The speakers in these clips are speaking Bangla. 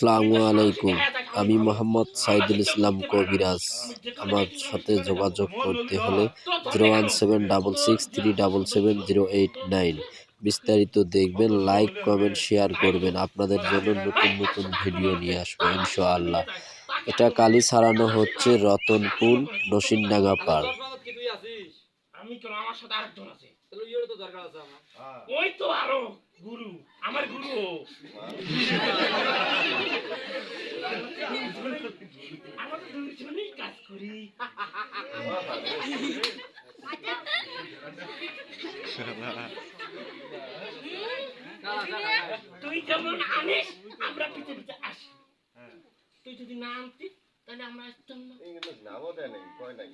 আসসালামু আলাইকুম। আমি মোহাম্মদ সাইদুল ইসলাম কবিরাজ। আমার সাথে যোগাযোগ করতে হলে 01766377089। বিস্তারিত দেখবেন, লাইক কমেন্ট শেয়ার করবেন। আপনাদের জন্য নতুন নতুন ভিডিও নিয়ে আসবো ইনশাআল্লাহ। এটা কালি ছাড়ানো হচ্ছে রতনপুর নসিনডাঙ্গা পাড়। আমি কেন, আমার সাথে আরেকজন আছে, তাহলে ইয়ের তো দরকার আছে আমার। ওই তো আরো গুরু, আমার গুরু। আমরা তো দুজনেই কাজ করি। তুই যেমন আনিস, আমরা পিছে পিছে আসি। তুই যদি না আনতিস তাহলে আমরা আসতাম না। নামও দেয় নাই, কয় নাই,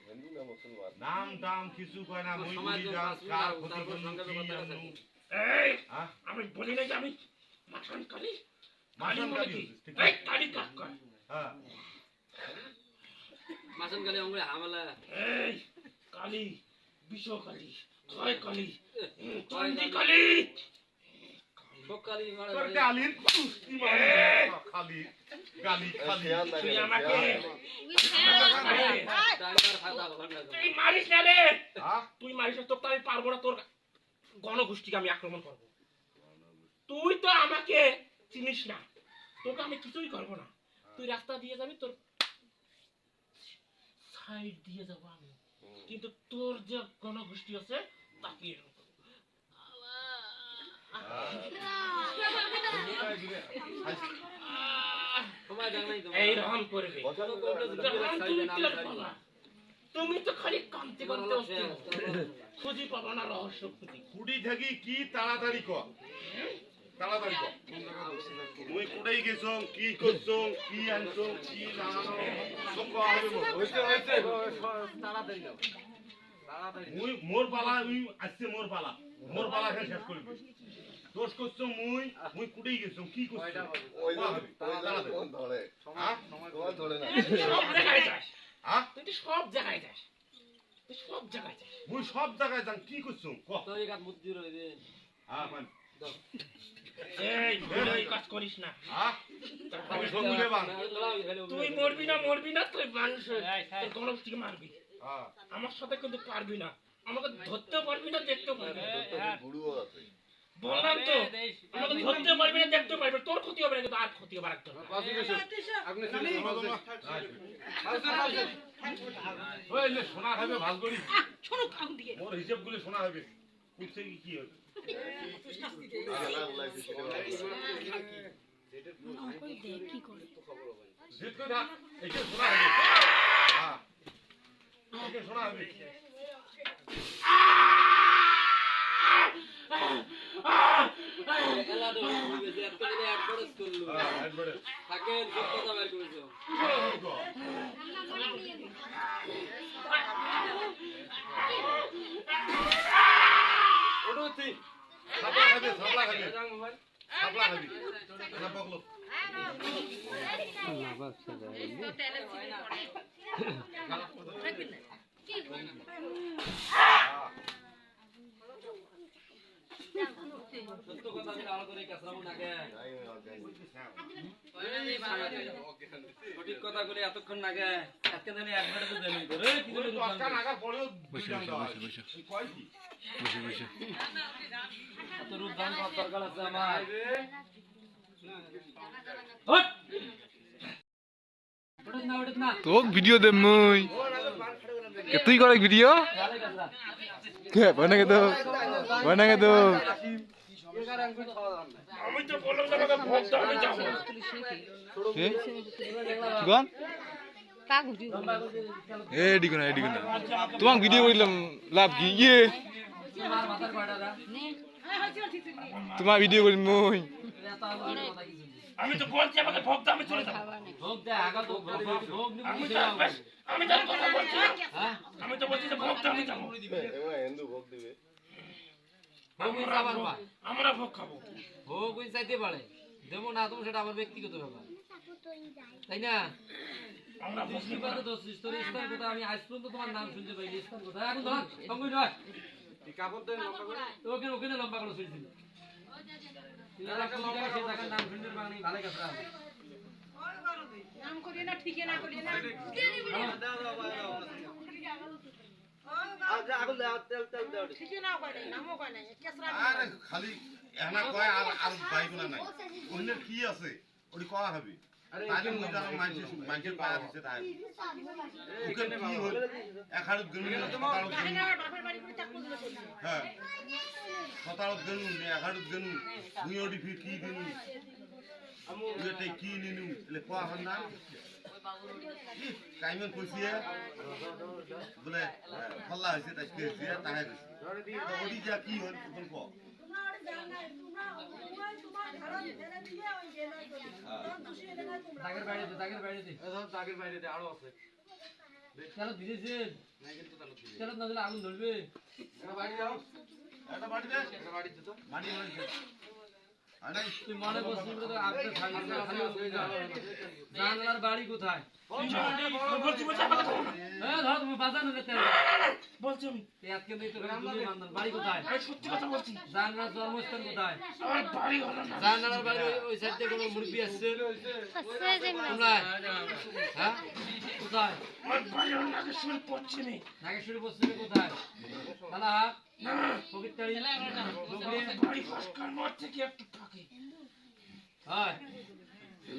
হিন্দু না মুসলমান। নাম টাম কিছু কয় না, মই বলি যাও কার ক্ষতি করলো কি জানো। এই আমি বলি না যে আমি মাখন কালি, মাখন কালি, এই কালি কাজ কর। হ্যাঁ মাসন কালি আমরা হামলা। এই কালি, বিষ কালি, ছয় কালি, চন্ডী কালি, সকালি মারা তোর কালির কুস্তি মারে খালি গালি খালি। তুই আমাকে টাঙ্গার ফাটা ভান্ডা। তুই মারিস না রে, হ্যাঁ তুই মারিস না, তোকে আমি পারবো না, তোর গণগোষ্ঠীকে আমি আক্রমণ করবো। তুই তো আমাকে চিনিস না, তোকে আমি কিছুই করবো না। তুই রাস্তা দিয়ে যাবি, তোর সাইড দিয়ে যাবো আমি, কিন্তু তোর যে গণগোষ্ঠী আছে তাকে তোমার জানা নাই এই রকম করবে। তোমার। তুমি তো খালি কান্তি কান্তি খুঁজি পাবা না, রহস্য খুঁজি। কুড়ি থাকি কি তাড়াতাড়ি কর, তাড়াতাড়ি কর। মুই কুড়াই গেছ, কি করছ, কি আনছ, কি না আনো সব কওয়া হবে। তাড়াতাড়ি যাও। তাড়াতাড়ি। মুই মোর পালা, মুই আসছে মোর পালা, মোর পালা খেলে শেষ করবি। দোষ করছ মুই, মুই কুড়াই গেছ, কি করছ ওই কওয়া হবে। তাড়াতাড়ি কোন ধরে, হ্যাঁ তোমার ধরে না। সব জায়গায় যাস, হ্যাঁ তুই তো সব জায়গায় যাস, তুই সব জায়গায় যাস। মুই সব জায়গায় যান, কি করছ ক। তো এই কাজ বুদ্ধি রইবে। হ্যাঁ মান এই এই কাজ করিস না। হ্যাঁ আমি সঙ্গে নেবা। তুই মরবি না, তুই মানুষের তোর গণগোষ্ঠীকে মারবি। হ্যাঁ আমার সাথে কিন্তু পারবি না, আমাকে ধরতেও পারবি না, দেখতেও পারবি না। গুরুও আছে। বললাম তো, আমাকে ধরতেও পারবি না, দেখতেও পারবি না। তোর ক্ষতি হবে না, কিন্তু আর ক্ষতি হবে একটা। ওই লে সোনা হবে ভাগ করি। মোর হিসাব গুলো সোনা হবে। কুছে কি হবে? আল্লাহ সেটা জিত কই থাক। এইটা সোনা হবে। হ্যাঁ এইটা সোনা হবে। খেলা তো হইবে যে এত করে অ্যাডভার্টাইজ করলো। হ্যাঁ একবারে থাকেন সব কথা বের করেছো। ওডুতি সাবলা খাবে, সাবলা খাবে, যাও মোবাইল। সাবলা খাবে। না পাগলো। সত্য কথা বলে আলো করে কাছরামু নাগে। নাই সঠিক কথা বলে এতক্ষণ নাগে। আজকে জানি অ্যাডভার্টাইজ দেন করে কি ওই করে তো আজকা নাগার পরেও বুঝাম দাও। এই কয় কি? এত রূপ দান করার দরকার আছে আমার। ওটা না। তোক ভিডিও দেব মুই কে তুই করে ভিডিও গালে কাছরা। কে বনাকে তো আমি তো বললাম যে আমাকে ভোগ দাও, আমি যাবো। কি গান লম্বা করে এডিকো না তোমাক ভিডিও করিলাম লাভ কি ইয়ে মার মাথার কয়টারা। তোমার ভিডিও করি মুই এত আলো কথা কিছু। আমি তো বলছি আমাকে ভোগ দাও, আমি চলে যাবো। ভোগ দে আগা তো ভোগ নিবি আমি তো যাও। আমি তো কথা বলছি, হ্যাঁ আমি তো বলছি যে ভোগ দাও, আমি যাবো। এবার হিন্দু ভোগ দিবে। ভোগ হইছে আবার বা। আমরা ভোগ খাবো। ভোগ হইছে চাইতে পারে দেবো না তুমি সেটা আমার ব্যক্তিগত ব্যাপার, তাই না? আমরা ভোগ নিবো না। দৃষ্টিপাতে দোষ তোর ইসলাম কথা আমি আজ পর্যন্ত তোমার নাম শুনতে পাইনি। ইসলাম কথা এখন ধর সঙ্গে নয় কাপড় দেন লম্বা করে। ওখানে ওখানে লম্বা করে শুনছিল। তুই এলাকা লম্বা করে নাম শুনতে পারি ভালো কথা। আরে খালি এনা কয় আর আর বাইগুনা নাই ওনে কি আছে ওটি করা হবে তাহলে মই জানো মানুষের পায়া দিছে তাই ওকে কি হল এখানে গনুন হ্যাঁ সতারত গনুন এখানে গনুন মুই ওটি ফির কি দিনু এটা কি নিনু এলে কোয়া হন না কাইমন কইছিয়ে বলে ফল্লা হইছে তাইকে দিয়া তাহে কইছি ওটি যা কি হল তুমি কও দাগের বাইরে দে আরো আছে চলো দিয়েছে চলো না দিলে আগুন ধরবে এটা বাড়ি দে মাটি হইছে আরে তুই মনে করছিস তো আপনি খালি জানলার বাড়ি কোথায় বলছি আমার কথা বলো। হ্যাঁ ধর তুমি বাজানো যেতে বলছি আমি আজকে নেই তো বাড়ি কোথায় আমি সত্যি কথা বলছি জানলার জন্মস্থান কোথায় আমার বাড়ি হলো না জানলার বাড়ি ওই সাইড থেকে কোনো মুরগি আসছে তোমরা হ্যাঁ কোথায় আমার বাড়ি হলো নাগেশ্বর পশ্চিমে নাগেশ্বরী পশ্চিমে কোথায় কালাহাট না ফকিরটারি বাড়ি ফসকার মোড় থেকে একটু ফাঁকে হয়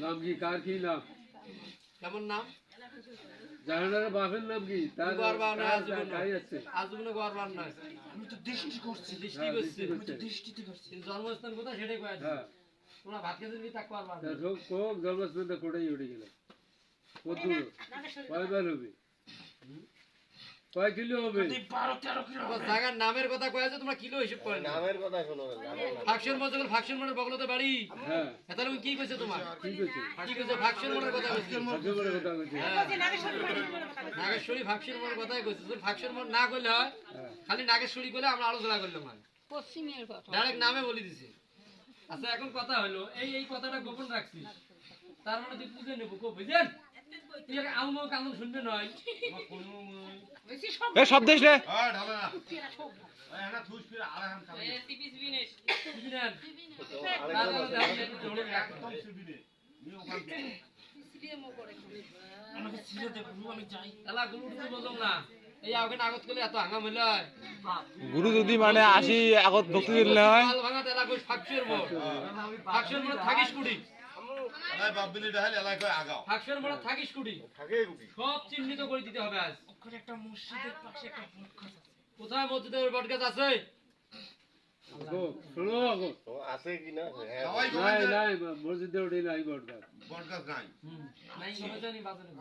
নাম কি কার কি নাম কেমন নাম জাহানার বাপের নাম কি তার গর্বান আজীবন গাড়ি আছে আজীবনে গর্বান নয় আমি তো দৃষ্টি করছি দৃষ্টি করছে আমি তো দৃষ্টিতে করছি কিন্তু জন্মস্থান কোথায় সেটাই কয়েছে হ্যাঁ তোমরা ভাত খেতে কি তাক পারবা না কোক জন্মস্থানটা কোটাই উঠে গেল কদ্দুর কয়বার হবে কয় কিলো হবে 12-13 কিলো তোমার জায়গার নামের কথা কয়েছে তোমরা কিলো হিসাব করে না নামের কথা শোনো না জানো না ফাকশন মজা ফাকশন মনের বগলতে বাড়ি হ্যাঁ তাহলে কি কইছে তোমার ঠিক আছে কি কইছে ফাকশন মনের কথা কইছে সবচেয়ে কথা বলছি নাগেশ্বরী ফাকশন মনের কথাই কইছে যদি ফাকশন মন না কইলে হয় খালি নাগেশ্বরী কইলে আমরা আলোচনা করলাম মানে পশ্চিমের কথা ডাইরেক্ট নামে বলি দিছে আচ্ছা এখন কথা হলো এই কথাটা গোপন রাখছিস তার মানে তুই বুঝে নেবো কো বুঝেন তুই আগে আমো কান্দন শুনবে নয় এ সব দেশ রে আ ঢালে না এনা থুস ফির আরাম খাবে বুঝলেন একদম সুবিধে নি ওখান থেকে আমাকে ছেড়ে দে গুরু আমি যাই এলা গুরু টুরু বললাম না এই ওখানে আগত করলে এত হাঙ্গাম হইল গুরু যদি মানে আসি আগত ভক্তি দিলে হয় মাল ভাঙা তেলা কই ফাকশন মোড় ফাকশন মোড় থাকিস কুড়ি এলাই বাববিলি ঢাল এলাই কয় আগাও ফাকশন মোড় থাকিস কুড়ি থাকে গুটি সব চিহ্নিত করে দিতে হবে আজ ওখানে একটা মসজিদের পাশে একটা বটগাছ আছে কোথায় মসজিদের বটগাছ আছে শোনো আগো তো আছে কি না হ্যাঁ সবাই নাই বলে নাই মসজিদে উঠে নাই বটগাছ বটগাছ নাই নাই সবাই জানি বাজারে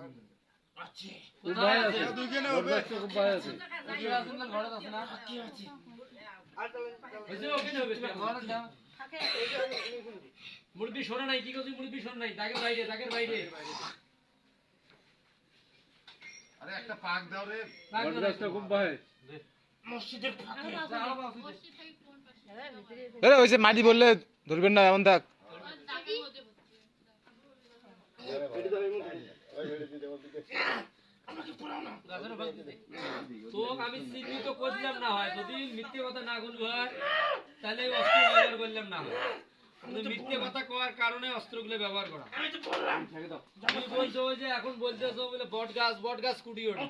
আছে কোথায় আছে দুইজনে হবে বটগাছটা খুব ভালো আছে কোথায় আছে না ঘরে আছে না কি আছে হইছে ওখানে হবে ঘরে দাও মুরগি সরে নাই কি কইছি মুরগি সরে নাই দাগের বাইরে আরে একটা পাক দাও রে বটগাছটা খুব ভালো মসজিদের ফাঁকে এ ওই যে মাটি বললে ধরবেন না এমন থাক আমাকে পুরাও না তো আমি চিহ্নিত করলাম না হয় যদি মিথ্যে কথা না বলবো হয় তাহলে এই অস্ত্র ব্যবহার করলাম না হয় কিন্তু মিথ্যে কথা কওয়ার কারণে অস্ত্রগুলো ব্যবহার করা আমি তো বললাম তুমি বলছো ওই যে এখন বলতেছো বলে বটগাছ কুটি ওঠে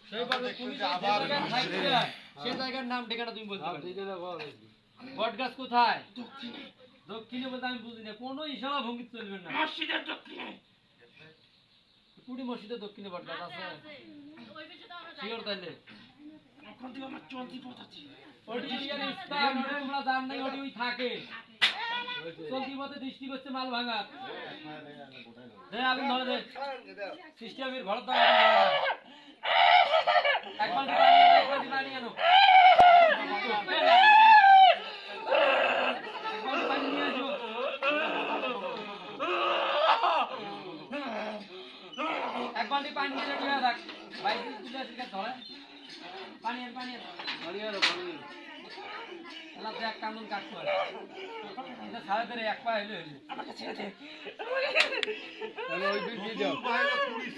সেই বটগাছ তুমি যে জায়গায় থাকবে সেই জায়গার নাম ঠিকানা তুমি বলতে পারবে বটগাছ কোথায় দক্ষিণে বলতে আমি বুঝি না কোনো ইশারা ভঙ্গি চলবে না মসজিদের দক্ষিণে কুড়ি মসজিদের দক্ষিণে বটগাছ আছে শিওর তাইলে ওখান থেকে আমার চলতি পথ আছে ওটি ইয়ার স্থান ওটি তোমরা জান নাই ওটি ওই থাকে চলতি পথে দৃষ্টি করছে মাল ভাঙা দে আগুন ধরে দে সিস্টেমের ঘর দাও এক বালতি পানি আনো পানি নিয়ে আসো এক বালতি পানি এনে নিয়ে রাখ বাইক তুলে আসি কা ধরে পানি আন এলা দেখ কামন কাট করে এটা সারা ধরে এক পা হইলে আমাকে ছেড়ে দে তাহলে ওই দিন দিয়ে যাও বাইরে পুলিশ